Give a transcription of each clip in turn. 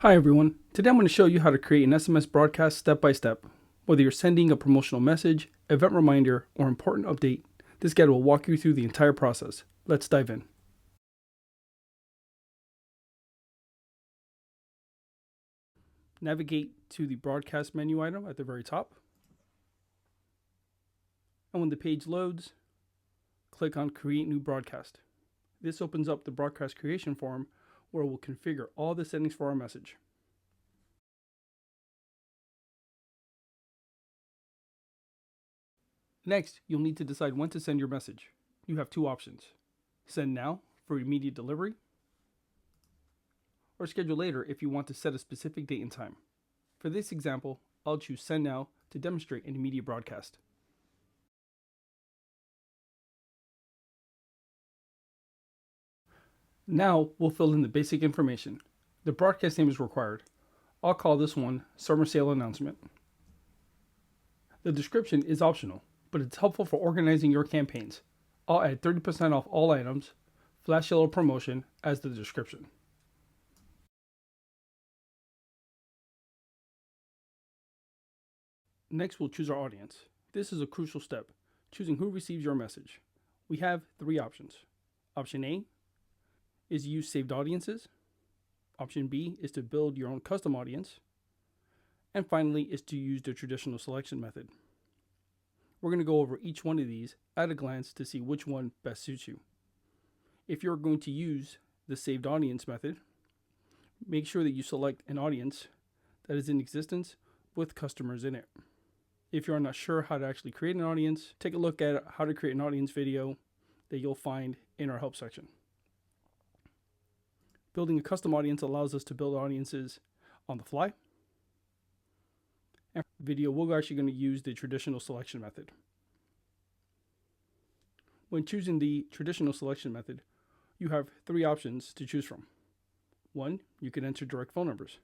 Hi everyone, today I'm going to show you how to create an SMS broadcast step by step. Whether you're sending a promotional message, event reminder, or important update, this guide will walk you through the entire process. Let's dive in. Navigate to the broadcast menu item at the very top. And when the page loads, click on Create New Broadcast. This opens up the broadcast creation form where we'll configure all the settings for our message. Next, you'll need to decide when to send your message. You have two options: send now for immediate delivery, or schedule later if you want to set a specific date and time. For this example, I'll choose send now to demonstrate an immediate broadcast. Now we'll fill in the basic information. The broadcast name is required. I'll call this one Summer Sale Announcement. The description is optional, but it's helpful for organizing your campaigns. I'll add 30% off all items, flash sale or promotion as the description. Next, we'll choose our audience. This is a crucial step, choosing who receives your message. We have three options. Option A is use saved audiences. Option B is to build your own custom audience. And finally is to use the traditional selection method. We're going to go over each one of these at a glance to see which one best suits you. If you're going to use the saved audience method, make sure that you select an audience that is in existence with customers in it. If you're not sure how to actually create an audience, take a look at how to create an audience video that you'll find in our help section. Building a custom audience allows us to build audiences on the fly. And for the video, we're actually going to use the traditional selection method. When choosing the traditional selection method, you have three options to choose from. One, you can enter direct phone numbers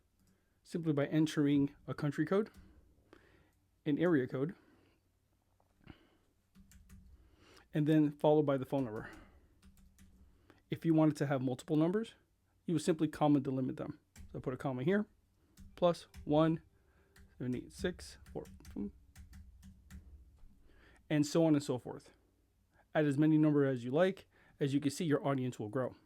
simply by entering a country code, an area code, and then followed by the phone number. If you wanted to have multiple numbers, you would simply comma delimit them. So I put a comma here, plus 1, 786, 4, and so on and so forth. Add as many numbers as you like. As you can see, your audience will grow.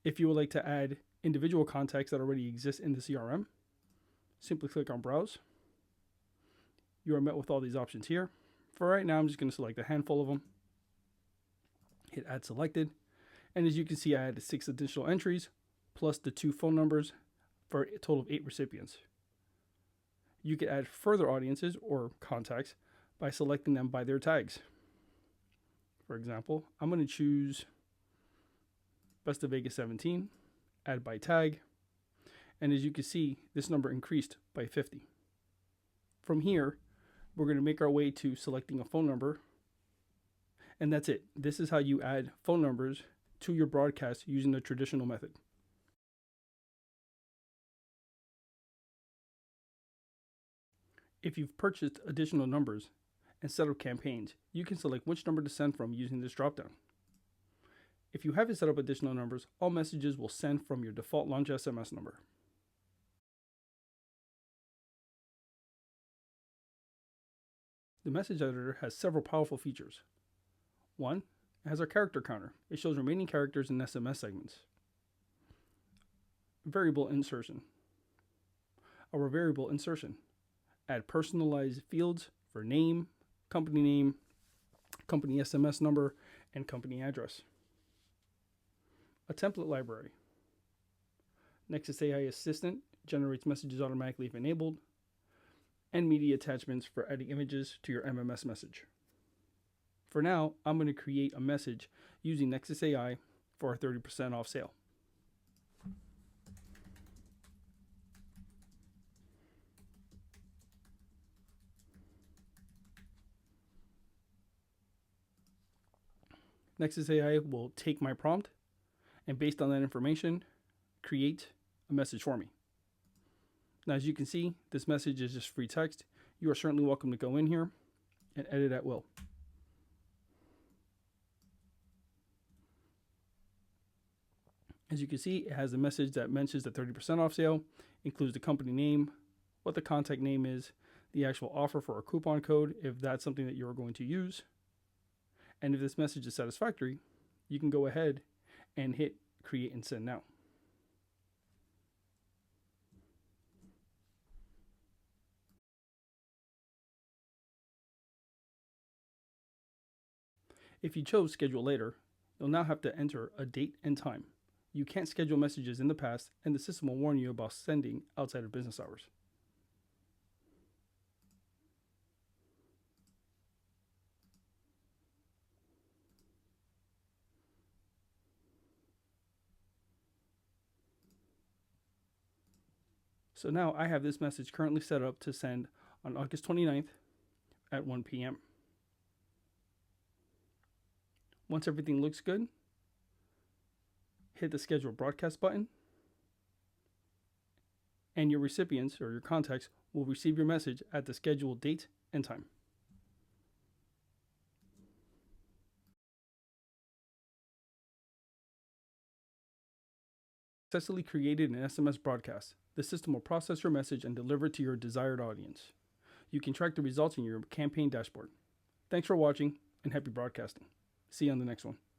If you would like to add individual contacts that already exist in the CRM, simply click on Browse. You are met with all these options here. For right now, I'm just going to select a handful of them. Hit Add Selected. And as you can see, I added 6 additional entries, plus the 2 phone numbers for a total of 8 recipients. You can add further audiences or contacts by selecting them by their tags. For example, I'm going to choose Best of Vegas 17, add by tag, and as you can see, this number increased by 50. From here, we're going to make our way to selecting a phone number, and that's it. This is how you add phone numbers to your broadcast using the traditional method. If you've purchased additional numbers and set up campaigns, you can select which number to send from using this dropdown. If you haven't set up additional numbers, all messages will send from your default launch SMS number. The message editor has several powerful features. One, it has our character counter. It shows remaining characters in SMS segments. Variable insertion. Our variable insertion. Add personalized fields for name, company SMS number, and company address. A template library. Nexus AI Assistant generates messages automatically if enabled, and media attachments for adding images to your MMS message. For now, I'm going to create a message using Nexus AI for a 30% off sale. Nexus AI will take my prompt and based on that information, create a message for me. Now, as you can see, this message is just free text. You are certainly welcome to go in here and edit at will. As you can see, it has a message that mentions the 30% off sale, includes the company name, what the contact name is, the actual offer for a coupon code if that's something that you're going to use. And if this message is satisfactory, you can go ahead and hit create and send now. If you chose schedule later, you'll now have to enter a date and time. You can't schedule messages in the past, and the system will warn you about sending outside of business hours. So now I have this message currently set up to send on August 29th at 1 p.m. Once everything looks good, hit the schedule broadcast button, and your recipients or your contacts will receive your message at the scheduled date and time. Successfully created an SMS broadcast. The system will process your message and deliver it to your desired audience. You can track the results in your campaign dashboard. Thanks for watching and happy broadcasting. See you on the next one.